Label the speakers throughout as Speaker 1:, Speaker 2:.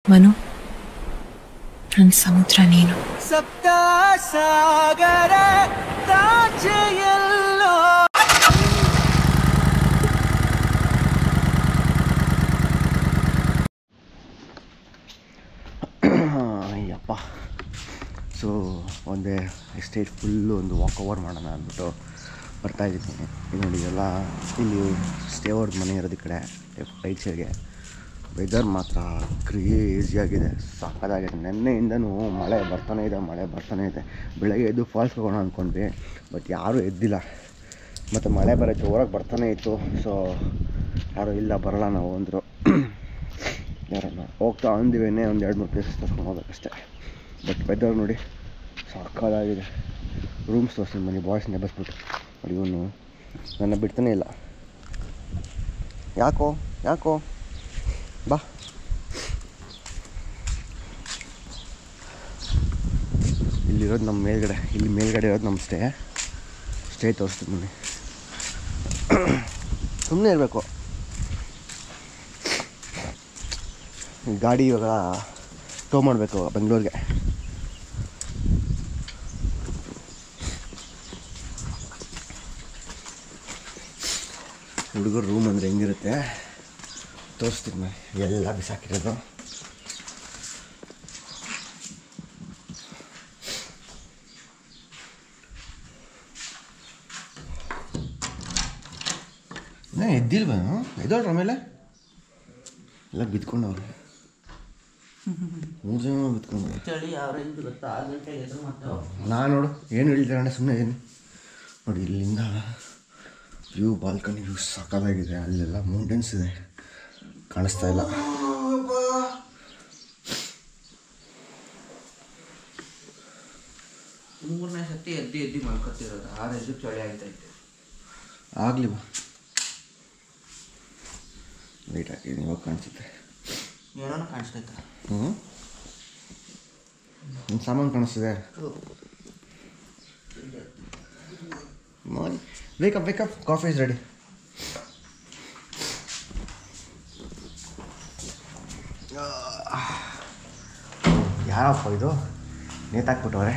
Speaker 1: ಮನು, ನನ್ನ ಸಮುದ್ರ ನೀನು.
Speaker 2: ಸಪ್ತ ಸಾಗರ ತಾಚೆಯಲ್ಲೋ.
Speaker 3: ಅಯ್ಯಪ್ಪ. ಸೊ ಒಂದೇ ಎಸ್ಟೇಟ್ ಫುಲ್ಲು ಒಂದು ವಾಕ್ ಓವರ್ ಮಾಡೋಣ ಅಂದ್ಬಿಟ್ಟು ಬರ್ತಾಯಿದ್ದೀನಿ. ಈಗ ನೋಡಿ ಎಲ್ಲ ಇಲ್ಲಿ ಸ್ಟೇ ಅವ್ರದ್ದು ಮನೆ ಇರೋದು ಈ ಕಡೆ ರೈಟ್ ಸೈಡ್ಗೆ. ವೆದರ್ ಮಾತ್ರ ಕ್ರೇಜಿಯಾಗಿದೆ, ಸಾಕಾಗಿದೆ. ನೆನ್ನೆಯಿಂದನೂ ಮಳೆ ಬರ್ತಾನೆ ಇದೆ. ಬೆಳಗ್ಗೆ ಎದ್ದು ಫಾಲ್ಸ್ ಹೋಗೋಣ ಅಂದ್ಕೊಂಡ್ವಿ, ಬಟ್ ಯಾರೂ ಎದ್ದಿಲ್ಲ. ಮತ್ತು ಮಳೆ ಬರೋ ಜೋರಾಗಿ ಬರ್ತಾನೆ ಇತ್ತು. ಸೊ ಯಾರೂ ಇಲ್ಲ, ಬರೋಲ್ಲ ನಾವು ಅಂದರು. ಯಾರನ್ನ ಹೋಗ್ತಾ ಅಂದಿವೇನೆ ಒಂದು 2-3 ಪ್ಲೇಸಸ್ ತೋರಿಸ್ಕೊಂಡು ಹೋಗ್ಬೇಕಷ್ಟೆ. ಬಟ್ ವೆದರ್ ನೋಡಿ ಸಾಕಾಗಿದೆ. ರೂಮ್ಸ್ ತೋರಿಸ್ತೀನಿ ಬನ್ನಿ, ಬಾಯ್ಸ್ನ ಎಬ್ಬಸ್ಬಿಟ್ಟು. ನೋಡಿ ಇವನು ನನ್ನ ಬಿಡ್ತಾನೆ ಇಲ್ಲ. ಯಾಕೋ ಬಾ. ಇಲ್ಲಿರೋದು ನಮ್ಮ ಮೇಲ್ಗಡೆ, ಇಲ್ಲಿ ಮೇಲ್ಗಡೆ ಇರೋದು ನಮ್ಮ ಸ್ಟೇ ತೋರಿಸ್ತೀನಿ ಬನ್ನಿ. ಸುಮ್ಮನೆ ಇರಬೇಕು. ಗಾಡಿ ಇವಾಗ ಟೋ ಮಾಡಬೇಕು ಬೆಂಗಳೂರಿಗೆ. ಹುಡುಗರು ರೂಮ್ ಅಂದರೆ ಹೆಂಗಿರುತ್ತೆ ತೋರಿಸ್ತೀನಿ. ಎಲ್ಲ ಬಿಸಾಕಿರೋದು. ಎದ್ದಿಲ್ವೇನು? ಎದ್ದೋಳ್ರ ಆಮೇಲೆ ಎಲ್ಲ ಬಿದ್ಕೊಂಡವ್ರು. 3 ಜನ ಬಿದ್ಕೊಂಡ್ರು. ನಾನು ನೋಡು ಏನು ಹೇಳ್ತೀರ ಸುಮ್ಮನೆ ಏನು ನೋಡಿ. ಇಲ್ಲಿಂದ ವ್ಯೂ, ಬಾಲ್ಕನಿ ವ್ಯೂ ಸಾಕಾಗಿದೆ. ಅಲ್ಲೆಲ್ಲ ಮೌಂಟೇನ್ಸ್ ಇದೆ, ಕಾಣಿಸ್ತಾ ಇಲ್ಲ.
Speaker 2: ಮೂರನೇ ಸತಿ ಎದ್ದು ಮಾಡ್ಕೊತಿರೋದು. 6 ಚಳಿ ಆಯ್ತೈತೆ.
Speaker 3: ಆಗಲಿ ಬಾ, ಲೈಟ್ ಹಾಕಿದ್ದೀನಿ, ಇವಾಗ ಕಾಣಿಸುತ್ತೆ.
Speaker 2: ಏನೋ ಕಾಣಿಸ್ತೈತೆ.
Speaker 3: ನಿಮ್ಮ ಸಾಮಾನು ಕಾಣಿಸ್ತಿದೆ. Wake up, coffee is ready. ಯಾರಪ್ಪ ಇದು ನೇತಾಕ್ಬಿಟ್ಟವ್ರೆ.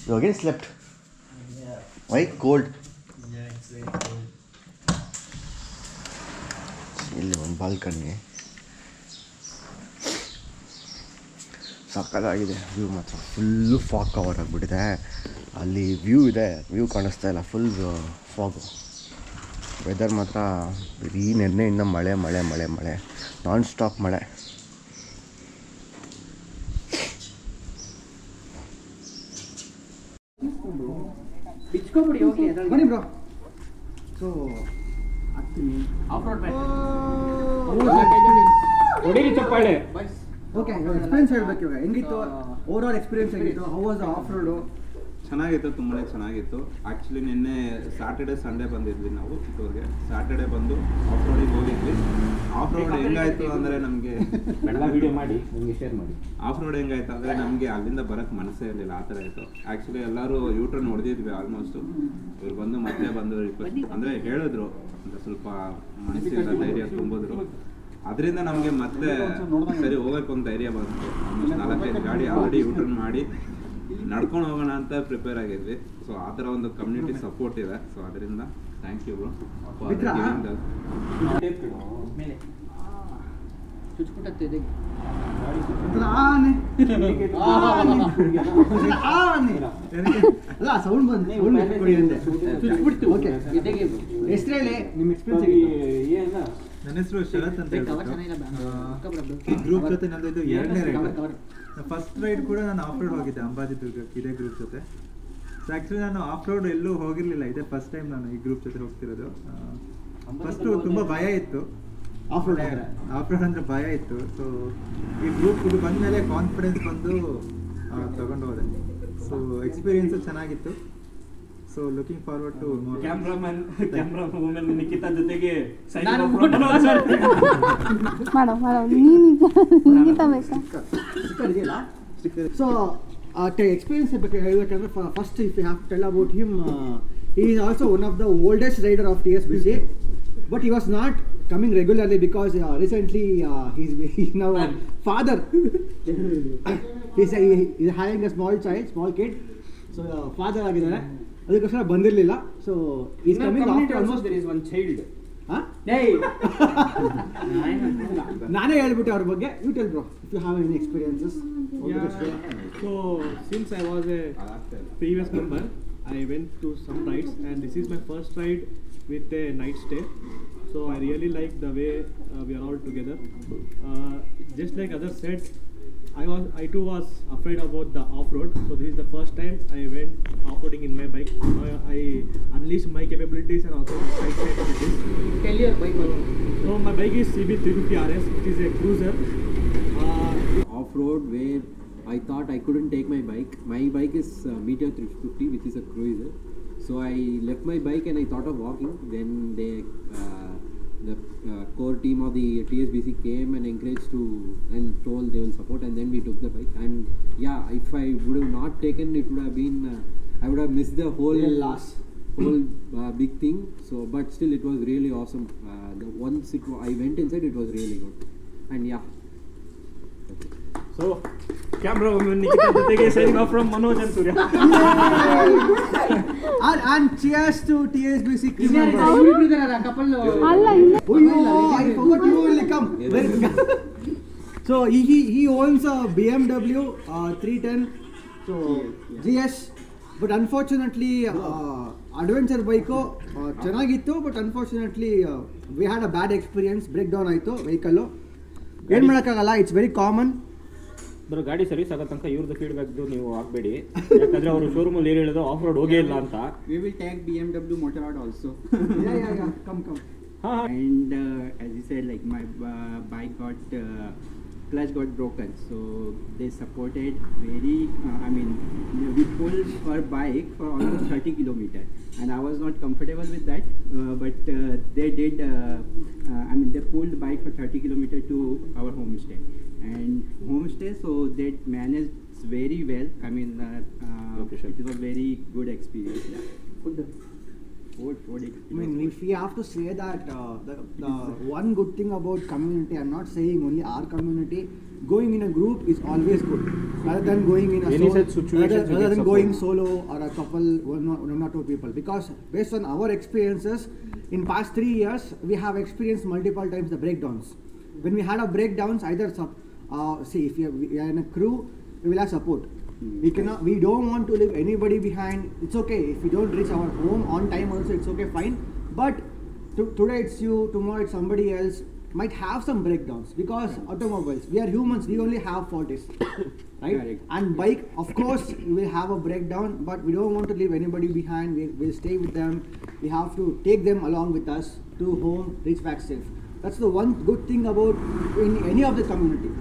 Speaker 3: You again slept?
Speaker 4: Yeah.
Speaker 3: Why? Cold?
Speaker 4: Yeah, it's very cold.
Speaker 3: ಇಲ್ಲಿ ಒಂದು ಬಾಲ್ಕನಿ ಸಕ್ಕತ್ತಾಗಿದೆ. ವ್ಯೂ ಮಾತ್ರ ಫುಲ್ಲು ಫಾಗ್ ಕವರ್ ಆಗಿಬಿಟ್ಟಿದೆ. ಅಲ್ಲಿ ವ್ಯೂ ಇದೆ, ವ್ಯೂ ಕಾಣಿಸ್ತಾ ಇಲ್ಲ, ಫುಲ್ ಫಾಗು. ವೆದರ್ ಮಾತ್ರ ಬರೀ ನೆನ್ನೆಯಿಂದ ಮಳೆ ನಾನ್ ಸ್ಟಾಪ್ ಮಳೆ.
Speaker 5: ಬನ್ನಿ ಬ್ರೋ. ಸೊ
Speaker 6: ಹೊಡೀರಿ ಚಪ್ಪಾಳೆ.
Speaker 5: ಓಕೆ, ಎಕ್ಸ್ಪೀರಿಯನ್ಸ್ ಹೇಳ್ಬೇಕು ಇವಾಗ. ಹೆಂಗಿತ್ತು ಓವರ್ ಆಲ್ ಎಕ್ಸ್ಪೀರಿಯನ್ಸ್ ಹೆಂಗಿತ್ತು? How was the of road?
Speaker 6: ಚೆನ್ನಾಗಿತ್ತು, ತುಂಬಾ ಚೆನ್ನಾಗಿತ್ತು. ಆ್ಯಕ್ಚುಲಿ ನಿನ್ನೆ ಸ್ಯಾಟರ್ಡೆ ಸಂಡೇ ಬಂದಿದ್ವಿ ನಾವು ಚಿತ್ತೂರಿಗೆ. ಸ್ಯಾಟರ್ಡೆ ಬಂದು ಆಫ್ ರೋಡಿಗೆ ಹೋಗಿದ್ವಿ. ಆಫ್ ರೋಡ್ ಹೆಂಗಾಯಿತು ಅಂದರೆ ನಮಗೆ
Speaker 7: ಎಲ್ಲ ವೀಡಿಯೋ ಮಾಡಿ ನಿಮಗೆ ಶೇರ್ ಮಾಡಿ.
Speaker 6: ಆಫ್ ರೋಡ್ ಹೆಂಗಾಯ್ತು ಅಂದರೆ ನಮಗೆ ಅಲ್ಲಿಂದ ಬರೋಕ್ಕೆ ಮನಸ್ಸೇ ಇರಲಿಲ್ಲ, ಆ ಥರ ಇತ್ತು. ಆ್ಯಕ್ಚುಲಿ ಎಲ್ಲರೂ ಯೂಟರ್ನ್ ಹೊಡೆದಿದ್ವಿ ಆಲ್ಮೋಸ್ಟು. ಇವ್ರು ಬಂದು ಮತ್ತೆ ಬಂದು ರಿಕ್ವೆಸ್ಟ್ ಅಂದರೆ ಹೇಳಿದ್ರು, ಅಂದರೆ ಸ್ವಲ್ಪ ಮನಸ್ಸಿಂದ ಧೈರ್ಯ ತುಂಬಿದ್ರು. ಅದರಿಂದ ನಮಗೆ ಮತ್ತೆ ಸರಿ ಹೋಗೋಕ್ಕೆ ಒಂದು ಧೈರ್ಯ ಬಂತು. 4-5 ಗಾಡಿ ಆಲ್ರೆಡಿ ಯೂಟರ್ನ್ ಮಾಡಿ ನಡ್ಕೊಂಡು ಹೋಗೋಣ ಅಂತ ಪ್ರಿಪೇರ್ ಆಗಿದ್ವಿ. ಸೊ ಆ ಥರ ಒಂದು ಕಮ್ಯುನಿಟಿ ಸಪೋರ್ಟ್ ಇದೆ. ಸೊ ಅದರಿಂದ ಥ್ಯಾಂಕ್ ಯು ಬ್ರೋ.
Speaker 5: ಅಲ್ಲ ಸೌಂಡ್ ಬಂದು ಹೆಸರು ಹೇಳಿ, ನಿಮ್ಮ ಎಕ್ಸ್ಪೀರಿಯನ್ಸ್.
Speaker 4: ನನ್ನ ಹೆಸರು ಶರತ್ ಅಂತ ಈ ಗ್ರೂಪ್ ಜೊತೆ ನಂದು ಇದು 2ನೇ ರೈಡ್. ಫಸ್ಟ್ ರೈಡ್ ಕೂಡ ನಾನು ಆಫ್ ರೋಡ್ ಹೋಗಿದ್ದೆ ಅಂಬಾಜಿದುರ್ಗಕ್ಕೆ ಇದೇ ಗ್ರೂಪ್ ಜೊತೆ. ಸೊ ಆ್ಯಕ್ಚುಲಿ ನಾನು ಆಫ್ ರೋಡ್ ಎಲ್ಲೂ ಹೋಗಿರಲಿಲ್ಲ, ಇದೇ ಫಸ್ಟ್ ಟೈಮ್ ನಾನು ಈ ಗ್ರೂಪ್ ಜೊತೆ ಹೋಗ್ತಿರೋದು. ಫಸ್ಟು ತುಂಬ ಭಯ ಇತ್ತು. ಆಫ್ ರೋಡ್ ಅಂದರೆ ಭಯ ಇತ್ತು. ಸೊ ಈ ಗ್ರೂಪ್ ಇದು ಬಂದಮೇಲೆ ಕಾನ್ಫಿಡೆನ್ಸ್ ಬಂದು ತಗೊಂಡು ಹೋದೆ. ಸೊ ಎಕ್ಸ್ಪೀರಿಯನ್ಸು ಚೆನ್ನಾಗಿತ್ತು. So looking forward to more.
Speaker 7: Camera women Nikhita ಜೊತೆಗೆ
Speaker 5: ಸೊ ಎಕ್ಸ್ಪೀರಿಯನ್ಸ್ ಬಗ್ಗೆ ಹೇಳ್ಬೇಕಂದ್ರೆ first if you have to tell about him, He is also one of the oldest rider of TSBC, but he was not coming regularly because recently he's now a father. he's having a small kid, so father ಆಗಿದ್ದಾರೆ, ಅದಕ್ಕೋಸ್ಕರ ಬಂದಿರಲಿಲ್ಲ. So is coming after almost
Speaker 7: there is one child.
Speaker 5: ನಾನೇ ಹೇಳ್ಬಿಟ್ಟೆ ಅವ್ರ ಬಗ್ಗೆ. You tell bro if you have any experiences.
Speaker 8: So since I was a previous member, I went to some rides, and this is my first ride with a night stay. So I really like the way we are all together. Just like others said, I too was afraid about the off-road. So this is the first time I went off-roading in my bike. I unleashed my capabilities and also my side capabilities.
Speaker 7: Tell your bike.
Speaker 8: So my bike is CB 350 RS. It is a cruiser.
Speaker 9: Off-road where I thought I couldn't take my bike. My bike is Meteor 350, which is a cruiser. So I left my bike and I thought of walking. Then the core team of the TSBC came and encouraged to and told they will support, and then we took the bike. And yeah, if I would have not taken, it would have been I would have missed the whole big thing. So but still it was really awesome. Once I went inside, it was really good. And yeah.
Speaker 8: So camera woman Nikita jotege signing off from Manoj and Surya.
Speaker 5: and cheers to TSBC team
Speaker 7: couple.
Speaker 5: I forgot you will come. So he owns a BMW 310 so GS, but unfortunately adventure bike ಚೆನ್ನಾಗಿತ್ತು, but unfortunately we had a bad experience. breakdown ಆಯಿತು vehicle. ಏನು ಮಾಡೋಕ್ಕಾಗಲ್ಲ, it's very common.
Speaker 7: ಬರೋ ಗಾಡಿ service ಆಗೋ ತನಕ ಇವ್ರದ್ದು feedback ನೀವು ಆಗಬೇಡಿ, ಯಾಕಂದ್ರೆ ಅವರು ಶೋರೂಮಲ್ಲಿ ಏನು ಹೇಳಿದ್ರು ಆಫ್ ರೋಡ್ ಹೋಗೇ ಇಲ್ಲ ಅಂತ.
Speaker 9: We will tag BMW Motorrad also.
Speaker 5: yeah. Come.
Speaker 9: And as you said, like my bike got clutch got broken, so they supported very. We pulled for bike for almost 30 kilometers, and I was not comfortable with that. But they did. They pulled the bike for 30 kilometers to our homestay, so they managed very well. It was a very good experience. Yeah.
Speaker 5: If we have to say that the one good thing about community, I'm not saying only our community, going in a group is always good rather than going in a rather than going solo or a couple, one or two people. Because based on our experiences in past 3 years, we have experienced multiple times the breakdowns. When we had a breakdowns, either if we are in a crew, we will have support. We don't want to leave anybody behind. It's okay if we don't reach our home on time also, it's okay, fine. But today it's you, tomorrow it's somebody else, might have some breakdowns because automobiles, we are humans, we only have faults, right? Correct. And bike, of course, we will have a breakdown, but we don't want to leave anybody behind. We'll stay with them. We have to take them along with us to home, reach back safe. That's the one good thing about in any of the community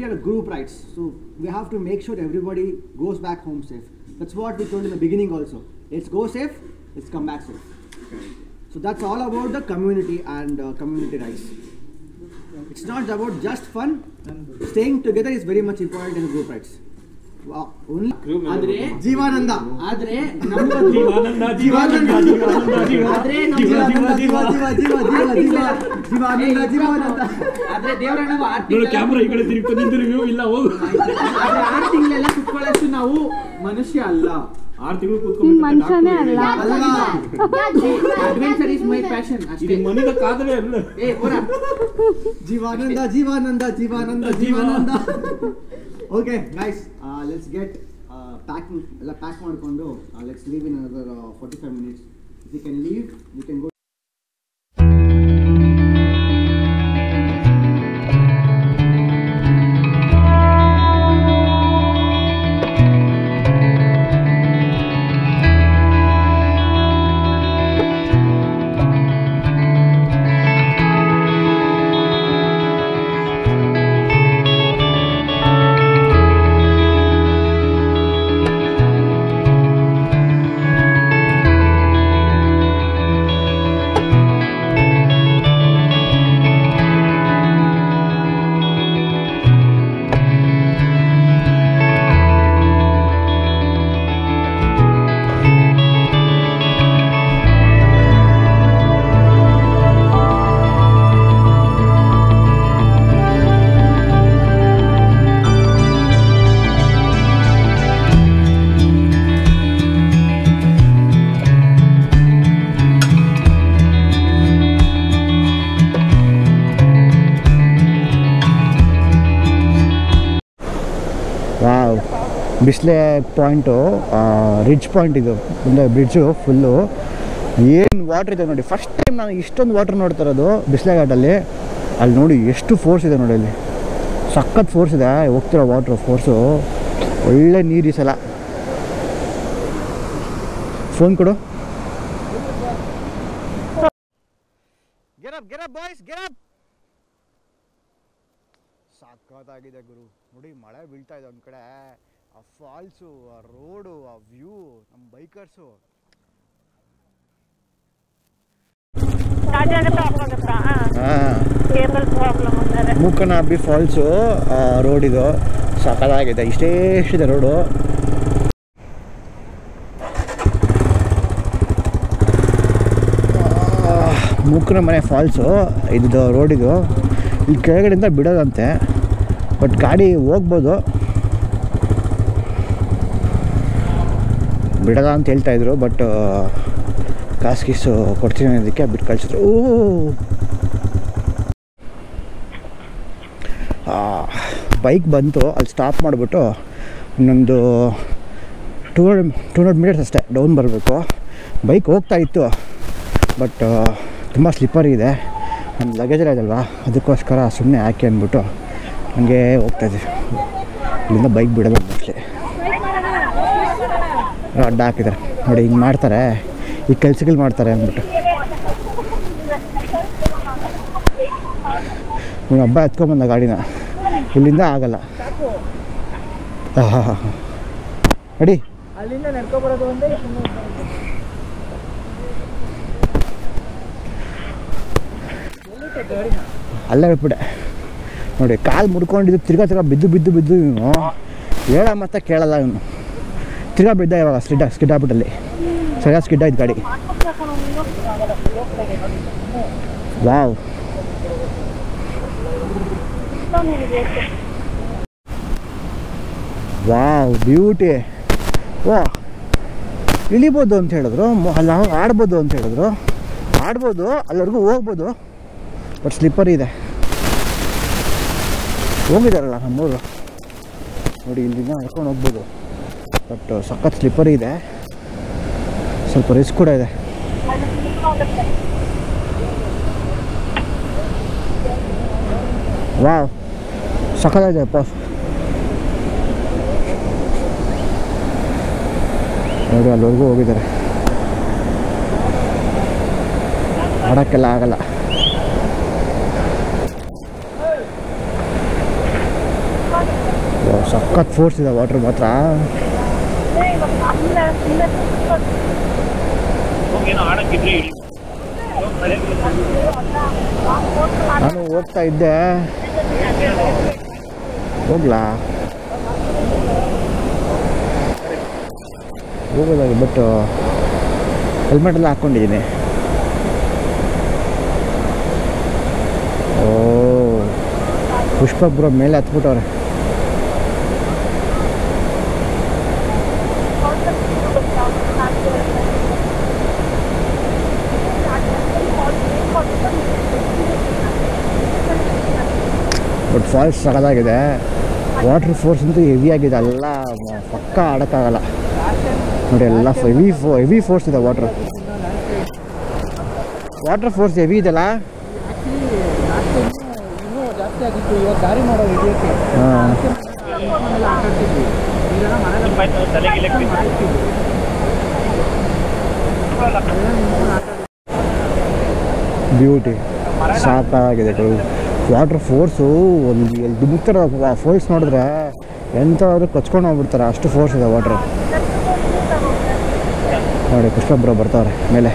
Speaker 5: or group rides. So we have to make sure everybody goes back home safe. That's what we told in the beginning also. Let's go safe, let's come back safe. So that's all about the community and community rides. It's not about just fun. Staying together is very much important in group rides. Only ಜೀವಾನಂದ ಆದ್ರೆ
Speaker 7: ಆದ್ರೆ ದೇವರಣ್ಣ 6 ತಿಂಗಳೆಲ್ಲ ಕುತ್ಕೊಳ್ಳೋಷ್ಟು ನಾವು ಮನುಷ್ಯ ಅಲ್ಲ.
Speaker 8: 6 ತಿಂಗಳು ಕೂತ್ಕೊಂಡು
Speaker 1: ಮನುಷ್ಯನೇ ಅಲ್ಲ.
Speaker 7: Adventure is my passion ಅಷ್ಟೇ.
Speaker 8: ಮನಿದ ಕಾದಲೇ ಅಲ್ಲ.
Speaker 5: ಜೀವಾನಂದ. Okay, nice. Let's get pack ಮಾಡ್ಕೊಂಡು let's leave in another 45 minutes. If you can leave, we can go.
Speaker 3: Bisle point ridge point ಇದು ಅಂದರೆ ಬ್ರಿಡ್ಜು ಫುಲ್ಲು ಏನು ವಾಟ್ರ್ ಇದೆ ನೋಡಿ. ಫಸ್ಟ್ ಟೈಮ್ ನಾನು ಇಷ್ಟೊಂದು ವಾಟ್ರ್ ನೋಡ್ತಾ ಇರೋದು ಬಿಸ್ಲೆ ಘಾಟಲ್ಲಿ. ಅಲ್ಲಿ ನೋಡಿ ಎಷ್ಟು ಫೋರ್ಸ್ ಇದೆ ನೋಡಿ, ಅಲ್ಲಿ ಸಖತ್ ಫೋರ್ಸ್ ಇದೆ ಹೋಗ್ತಿರೋ ವಾಟ್ರ್ ಫೋರ್ಸು. ಒಳ್ಳೆ ನೀರು ಈ ಸಲ. ಫೋನ್ ಕೊಡು. ಸಾಕಾಗಿದೆ ಗುರು. ನೋಡಿ ಮಳೆ ಬೀಳ್ತಾ ಇದೆ ಒಂದು ಕಡೆ, ಆ ಫಾಲ್ಸು, ಆ ರೋಡು, ಆ ವ್ಯೂ, ನಮ್ಮ ಬೈಕರ್ಸು. ಮೂಕನಾಬಿ ಫಾಲ್ಸು ರೋಡ್ ಇದು ಸಖತ್ತಾಗಿದೆ. ಇಷ್ಟೇಷ್ಟಿದೆ ರೋಡು. ಮೂಕನ ಮನೆ ಫಾಲ್ಸು ಇದು ರೋಡಿದು. ಇಲ್ಲಿ ಕೆಳಗಡೆಯಿಂದ ಬಿಡೋದಂತೆ, ಬಟ್ ಗಾಡಿ ಹೋಗ್ಬೋದು, ಬಿಡೋದ ಅಂತ ಹೇಳ್ತಾಯಿದ್ರು. ಬಟ್ ಕಾಸು ಗೀಸು ಕೊಡ್ತೀನಿ ಅನ್ನೋದಕ್ಕೆ ಬಿಟ್ಟು ಕಳಿಸಿದ್ರು. ಬೈಕ್ ಬಂತು, ಅಲ್ಲಿ ಸ್ಟಾಪ್ ಮಾಡಿಬಿಟ್ಟು ಇನ್ನೊಂದು 200 ಮೀಟರ್ಸ್ ಅಷ್ಟೇ ಡೌನ್ ಬರಬೇಕು. ಬೈಕ್ ಹೋಗ್ತಾ ಇತ್ತು, ಬಟ್ ತುಂಬ ಸ್ಲಿಪ್ಪರಿ ಇದೆ. ನನ್ನ ಲಗೇಜ್ ಇದಲ್ವಾ, ಅದಕ್ಕೋಸ್ಕರ ಸುಮ್ಮನೆ ಹಾಕಿ ಅಂದ್ಬಿಟ್ಟು ಹಂಗೆ ಹೋಗ್ತಾಯಿದ್ವಿ. ಇಲ್ಲಿಂದ ಬೈಕ್ ಬಿಡೋದು ಮೋಸ್ಟ್ಲಿ. ಅಡ್ಡ ಹಾಕಿದ್ದಾರೆ ನೋಡಿ, ಹಿಂಗೆ ಮಾಡ್ತಾರೆ ಈ ಕೆಲ್ಸಗಳು ಮಾಡ್ತಾರೆ ಅಂದ್ಬಿಟ್ಟು. ನೀವು ಹಬ್ಬ ಎತ್ಕೊಂಬಂದ ಗಾಡಿನ, ಇಲ್ಲಿಂದ ಆಗಲ್ಲ. ಅಡಿ ಅಲ್ಲೇ ಬಿಟ್ಬಿಡೆ ನೋಡಿ. ಕಾಲು ಮುಡ್ಕೊಂಡಿದ್ದು ತಿರ್ಗಾ ಬಿದ್ದು ಇವನು ಹೇಳ ಮತ್ತೆ ಕೇಳಲ್ಲ. ಇವನು ತಿರ್ಗಾ ಬಿದ್ದ ಇವಾಗ ಸ್ಕಿಡ್ ಆಗ್ಬಿಟ್ಟಲ್ಲಿ. ಸರಿಯಾಗಿ ಸ್ಕಿಡ್ ಆಯ್ತು ಗಾಡಿ. Wow, wow beauty. ವಾ, ಇಳಿಬೋದು ಅಂತ ಹೇಳಿದ್ರು, ಅಲ್ಲಿ ಆಡ್ಬೋದು ಅಂತ ಹೇಳಿದ್ರು. ಆಡ್ಬೋದು, ಅಲ್ಲಿವರೆಗೂ ಹೋಗ್ಬೋದು, ಬಟ್ ಸ್ಲಿಪ್ಪರ್ ಇದೆ. ಹೋಗಿದಾರಲ್ಲ ನಮ್ಮೂರು ನೋಡಿ, ಇಲ್ಲಿಂದ ನಡ್ಕೊಂಡು ಹೋಗ್ಬೋದು, ಬಟ್ ಸಖತ್ ಸ್ಲಿಪ್ಪರ್ ಇದೆ, ಸ್ವಲ್ಪ ರಿಸ್ಕ್ ಕೂಡ ಇದೆ. ವಾವ್, ಸಖತ್ತಾಗಿದೆ ಅಪ್ಪ ನೋಡಿ. ಅಲ್ಲಿವರೆಗೂ ಹೋಗಿದ್ದಾರೆ, ಆಡೋಕ್ಕೆಲ್ಲ ಆಗಲ್ಲ. ಸಖತ್ ಫೋರ್ಸ್ ಇದೆ ವಾಟ್ರ್ ಮಾತ್ರ. ನಾನು ಹೋಗ್ತಾ ಇದ್ದೆ, ಹೋಗ್ಲಾ ಹೋಗೋದಾಗಿ, ಬಟ್ ಹೆಲ್ಮೆಟ್ ಎಲ್ಲ ಹಾಕ್ಕೊಂಡಿದ್ದೀನಿ. ಓ, ಪುಷ್ಪಕ್ ಬ್ರೋ ಮೇಲೆ ಹತ್ಬಿಟ್ಟವ್ರೆ. ಬಟ್ ಫಾಲ್ಸ್ ಸಖತ್ತಾಗಿದೆ. ವಾಟರ್ ಫೋರ್ಸ್ ಅಂತೂ ಹೆವಿ ಆಗಿದೆ, ಎಲ್ಲ ಪಕ್ಕ ಆಡೋಕ್ಕಾಗಲ್ಲ ನೋಡಿ. ಎಲ್ಲ ಹೆವಿ ಫೋರ್ಸ್ ಇದೆ ವಾಟರ್ ಫೋರ್ಸ್ ಹೆವಿ ಇದೆಲ್ಲ. ಬ್ಯೂಟಿ ಸಾಕಾಗಿದೆ ವಾಟರ್ ಫೋರ್ಸು. ಒಂದು ಎಲ್ಲಿ ದುಮುಕ್ತಾರ ಫೋರ್ಸ್ ನೋಡಿದ್ರೆ ಎಂಥವ್ರು ಕಚ್ಕೊಂಡು ಹೋಗ್ಬಿಡ್ತಾರೆ, ಅಷ್ಟು ಫೋರ್ಸ್ ಇದೆ ವಾಟ್ರ್ ನೋಡಿ. ಪುಷ್ಪಬ್ರು ಬರ್ತಾವ್ರೆ ಮೇಲೆ.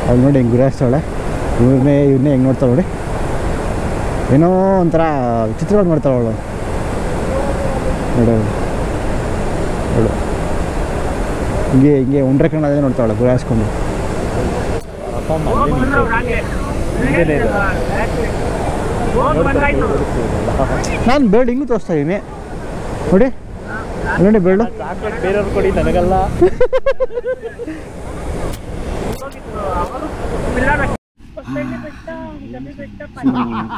Speaker 3: ಅವ್ರು ನೋಡಿ ಹೆಂಗೆ ಗುರಾಯಿಸ್ತಾಳೆ, ಇವನ್ನೇ ಹೆಂಗೆ ನೋಡ್ತಾಳೆ ನೋಡಿ. ಏನೋ ಒಂಥರ ಚಿತ್ರವಾಗಿ ಮಾಡ್ತಾಳೆ ಅವಳು ನೋಡು ನೋಡು. ಹಿಂಗೆ ಒಂಡ್ರೆ ಕಣ್ಣಲ್ಲೇ ನೋಡ್ತಾವಳೆ ಗುರಾಯಿಸ್ಕೊಂಡು. ನಾನು ಬೇಡ ಹಿಂಗೂ ತೋರಿಸ್ತಾ ಇದ್ದೀನಿ ನೋಡಿ ನೋಡಿ. ಬೇಡ
Speaker 7: ಬೇರೆಯವ್ರು ಕೊಡಿ, ನನಗಲ್ಲ.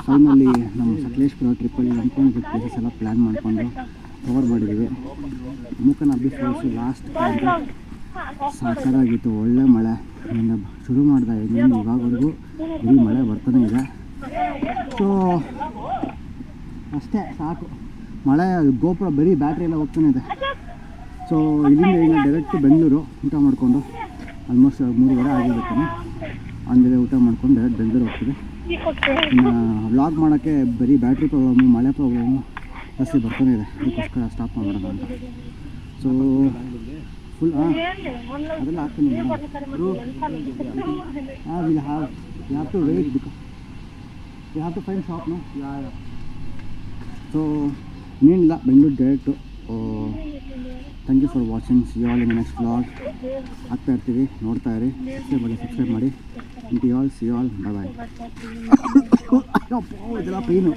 Speaker 5: ಫೈನಲಿ ನಮ್ಮ ಸಕಲೇಶ್ಪುರ ಟ್ರಿಪ್ಪಲ್ಲಿ ಅಂದ್ಕೊಂಡಿದ್ದ ಪ್ಲೇಸಸ್ ಎಲ್ಲ ಪ್ಲ್ಯಾನ್ ಮಾಡಿಕೊಂಡು ಕವರ್ ಮಾಡಿದ್ದೀವಿ. Mookanahalli falls last ಸಾಕಾಗಿತ್ತು. ಒಳ್ಳೆ ಮಳೆ ನಿನ್ನೆ ಶುರು ಮಾಡಿದೆ, ಇನ್ನೇನು ಇವಾಗವರೆಗೂ ಬರೀ ಮಳೆ ಬರ್ತಾನೆ ಇದೆ. ಸೊ ಅಷ್ಟೇ ಸಾಕು. ಮಳೆ ಗೋಪುರ ಬರೀ ಬ್ಯಾಟ್ರಿ ಎಲ್ಲ ಹೋಗ್ತಾನೆ ಇದೆ. ಸೊ ಇಲ್ಲಿಂದ ಈಗ ಡೈರೆಕ್ಟ್ ಬೆಂಗಳೂರು ಊಟ ಮಾಡಿಕೊಂಡು ಆಲ್ಮೋಸ್ಟ್ 3:30 ಆಗಿರುತ್ತೆ. ಆಮೇಲೆ ಊಟ ಮಾಡ್ಕೊಂಡು ಡೈರೆಕ್ಟ್ ಬೆಂಗಳೂರು ಹೋಗ್ತೀವಿ. ಇನ್ನು ವ್ಲಾಗ್ ಮಾಡೋಕ್ಕೆ ಬರೀ ಬ್ಯಾಟ್ರಿ ಪ್ರಾಬ್ಲಮ್ಮು, ಮಳೆ ಪ್ರಾಬ್ಲಮ್ಮು ಜಾಸ್ತಿ ಬರ್ತಾನೆ ಇದೆ. ಅದಕ್ಕೋಸ್ಕರ ಸ್ಟಾಪ್ ಮಾಡೋಣ ಅಂತ. ಸೊ ಫುಲ್ ಅದೆಲ್ಲ ಆಗ್ತಾನೆ you have to wait because you have to find shop no. So ಇನ್ನೇನಿಲ್ಲ, Bengaluru direct. Thank you for watching. See all in next vlog. ಆಗ್ತಾ ಇರ್ತೀವಿ, ನೋಡ್ತಾ ಇರಿ. ಸಬ್ಸ್ಕ್ರೈಬ್ ಮಾಡಿ. ಇಂಟಿ all see all bye bye. ಇದೆಲ್ಲ ಪೈನು.